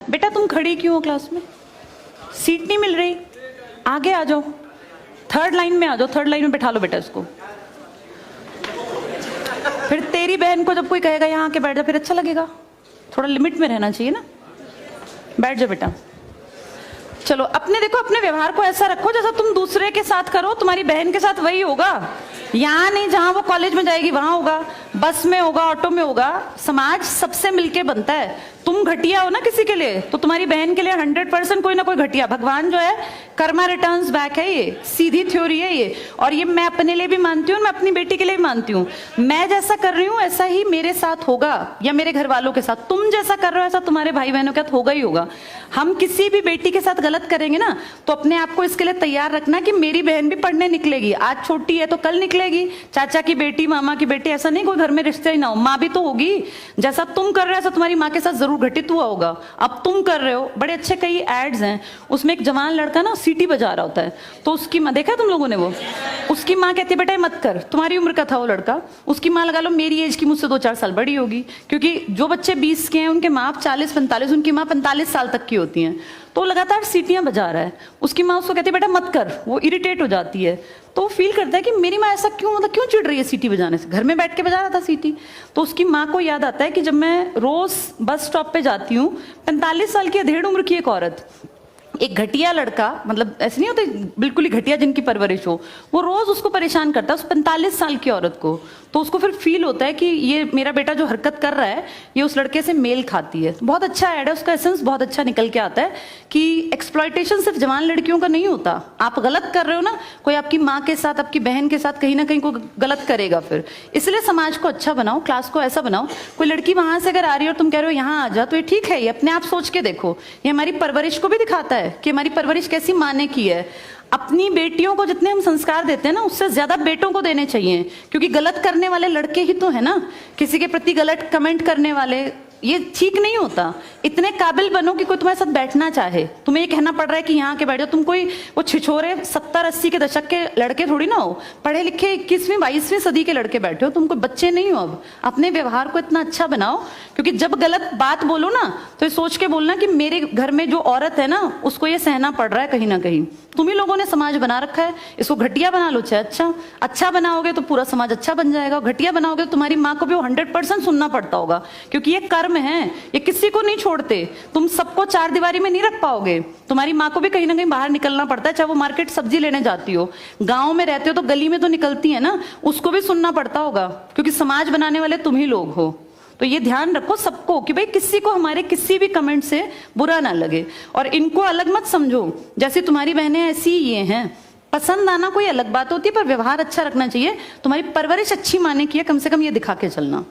बेटा तुम खड़ी क्यों हो क्लास में? सीट नहीं मिल रही? आगे आ जाओ, थर्ड लाइन में आ जाओ, थर्ड लाइन में बैठा लो बेटा इसको। फिर तेरी बहन को जब कोई कहेगा यहाँ आके बैठ जा, फिर अच्छा लगेगा? थोड़ा लिमिट में रहना चाहिए ना। बैठ जाओ बेटा। चलो अपने देखो, अपने व्यवहार को ऐसा रखो जैसा तुम दूसरे के साथ करो, तुम्हारी बहन के साथ वही होगा। यहाँ नहीं, जहां वो कॉलेज में जाएगी वहां होगा, बस में होगा, ऑटो में होगा। समाज सबसे मिलके बनता है। तुम घटिया हो ना किसी के लिए, तो तुम्हारी बहन के लिए 100% कोई ना कोई घटिया। भगवान जो है कर्मा रिटर्न्स बैक है, ये सीधी थ्योरी है ये। और ये मैं अपने लिए भी मानती हूँ, मैं अपनी बेटी के लिए भी मानती हूँ। मैं जैसा कर रही हूँ ऐसा ही मेरे साथ होगा, या मेरे घर वालों के साथ। तुम जैसा कर रहे हो ऐसा तुम्हारे भाई बहनों के साथ होगा ही होगा। हम किसी भी बेटी के साथ गलत करेंगे ना, तो अपने आप को इसके लिए तैयार रखना कि मेरी बहन भी पढ़ने निकलेगी। आज छोटी है तो कल निकलेगी। चाचा की बेटी, मामा की बेटी, ऐसा नहीं कोई घर में रिश्ते ही ना हो, माँ भी तो होगी। जैसा तुम कर रहे हो ऐसा तुम्हारी माँ के साथ जरूर घटित हुआ होगा। अब तुम कर रहे हो, बड़े अच्छे कई एड्स हैं, उसमें एक जवान लड़का ना सीटी बजा रहा होता है, तो उसकी माँ, देखा तुम लोगों ने वो, उसकी माँ कहती है बेटा मत कर। तुम्हारी उम्र का था वो लड़का, उसकी माँ लगा लो मेरी एज की मुझसे 2-4 साल बड़ी होगी, क्योंकि जो बच्चे 20 के हैं उनके माँ 40-45, उनकी माँ 45 साल तक की होती हैं। तो लगातार सीटियां बजा रहा है, उसकी माँ उसको कहती है बेटा मत कर, वो इरिटेट हो जाती है। तो वो फील करता है कि मेरी माँ ऐसा क्यों, मतलब क्यों चिढ़ रही है सीटी बजाने से, घर में बैठ के बजा रहा था सीटी। तो उसकी माँ को याद आता है कि जब मैं रोज बस स्टॉप पे जाती हूँ, 45 साल की अधेड़ उम्र की एक औरत, एक घटिया लड़का, मतलब ऐसे नहीं होते बिल्कुल ही घटिया जिनकी परवरिश हो, वो रोज उसको परेशान करता है, उस 45 साल की औरत को। तो उसको फिर फील होता है कि ये मेरा बेटा जो हरकत कर रहा है ये उस लड़के से मेल खाती है। बहुत अच्छा ऐड है, उसका एसेंस बहुत अच्छा निकल के आता है कि एक्सप्लॉयटेशन सिर्फ जवान लड़कियों का नहीं होता। आप गलत कर रहे हो ना, कोई आपकी माँ के साथ, आपकी बहन के साथ कहीं ना कहीं कोई गलत करेगा फिर। इसलिए समाज को अच्छा बनाओ, क्लास को ऐसा बनाओ, कोई लड़की वहां से अगर आ रही है और तुम कह रहे हो यहाँ आ जा, तो ये ठीक है, ये अपने आप सोच के देखो, ये हमारी परवरिश को भी दिखाता है कि हमारी परवरिश कैसी माँ ने की है। अपनी बेटियों को जितने हम संस्कार देते हैं ना, उससे ज्यादा बेटों को देने चाहिए, क्योंकि गलत करने वाले लड़के ही तो है ना, किसी के प्रति गलत कमेंट करने वाले। ये ठीक नहीं होता। इतने काबिल बनो कि कोई तुम्हारे साथ बैठना चाहे। तुम्हें ये कहना पड़ रहा है कि यहाँ के बैठ जाओ, तुम कोई वो छिछोरे 70-80 के दशक के लड़के थोड़ी ना हो, पढ़े लिखे 21वीं-22वीं सदी के लड़के बैठे हो, तुम कोई बच्चे नहीं हो। अब अपने व्यवहार को इतना अच्छा बनाओ, क्योंकि जब गलत बात बोलो ना तो ये सोच के बोलना कि मेरे घर में जो औरत है ना उसको ये सहना पड़ रहा है कहीं ना कहीं। तुम ही लोगों ने समाज बना रखा है, इसको घटिया बना लो चाहे अच्छा बनाओगे तो पूरा समाज अच्छा बन जाएगा। घटिया बनाओगे तो तुम्हारी माँ को भी 100% सुनना पड़ता होगा, क्योंकि ये कर्म है, ये किसी को नहीं छोड़ते। तुम सबको 4 दीवारी में नहीं रख पाओगे, तुम्हारी माँ को भी कहीं ना कहीं बाहर निकलना पड़ता है। चाहे वो मार्केट सब्जी लेने जाती हो, गाँव में रहते हो तो गली में तो निकलती है ना, उसको भी सुनना पड़ता होगा, क्योंकि समाज बनाने वाले तुम ही लोग हो। तो ये ध्यान रखो सबको कि भाई किसी को हमारे किसी भी कमेंट से बुरा ना लगे, और इनको अलग मत समझो, जैसे तुम्हारी बहनें ऐसी ही ये हैं। पसंद आना कोई अलग बात होती है, पर व्यवहार अच्छा रखना चाहिए। तुम्हारी परवरिश अच्छी माने की है, कम से कम ये दिखा के चलना।